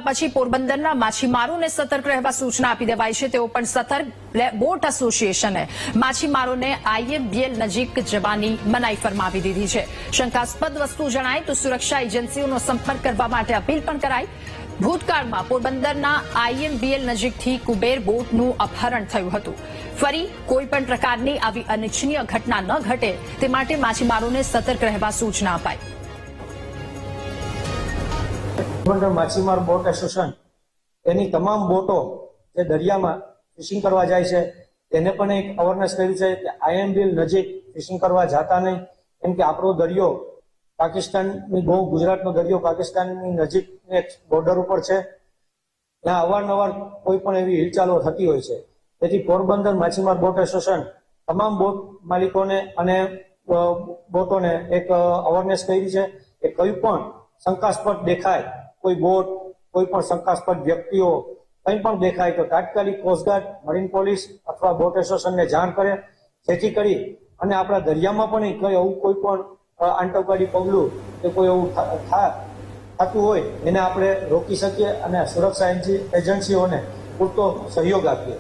પછી પોરબંદરના માછીમારોને સતર્ક રહેવા સૂચના આપી દેવાઈ છે। તેઓ પણ સતર્ક। બોટ એસોસિએશને માછીમારોને IMBL નજીક જવાની મનાઈ ફરમાવી દીધી છે। શંકાસ્પદ વસ્તુ જણાય તો સુરક્ષા એજન્સીઓનો સંપર્ક કરવા માટે અપીલ પણ કરાઈ। ભૂતકાળમાં પોરબંદરના IMBL નજીકથી કુબેર બોટનું અપહરણ થયું હતું। ફરી કોઈ પણ પ્રકારની આવી અનિચ્છનીય ઘટના ન ઘટે તે માટે માછીમારોને સતર્ક રહેવા સૂચના અપાઈ। માછીમાર બોટ એસોસિએશન એની તમામ બોટો જે દરિયામાં ફિશિંગ કરવા જાય છે તેને પણ એક અવેરનેસ કરી છે કે IMBL નજીક ફિશિંગ કરવા જતા નહીં, કેમ કે આપણો દરિયો પાકિસ્તાનની બહુ ગુજરાતનો દરિયો પાકિસ્તાનની નજીક બોર્ડર ઉપર છે। ત્યાં અવારનવાર કોઈ પણ એવી હિલચાલો થતી હોય છે। તેથી પોરબંદર માછીમાર બોટ એસોસિએશન તમામ બોટ માલિકોને અને બોટોને એક અવેરનેસ કરી છે કે કોઈ પણ શંકાસ્પદ દેખાય, કોઈ બોટ, કોઈ પણ શંકાસ્પદ વ્યક્તિઓ કંઈ પણ દેખાય તો તાત્કાલિક કોસ્ટગાર્ડ, મરીન પોલીસ અથવા બોટ એસોસિએશનને જાણ કરે, જેથી કરી અને આપણા દરિયામાં પણ એવું કોઈ પણ આંતકવાદી પગલું કે કોઈ એવું થતું હોય એને આપણે રોકી શકીએ અને સુરક્ષા એજન્સીઓને પૂરતો સહયોગ આપીએ।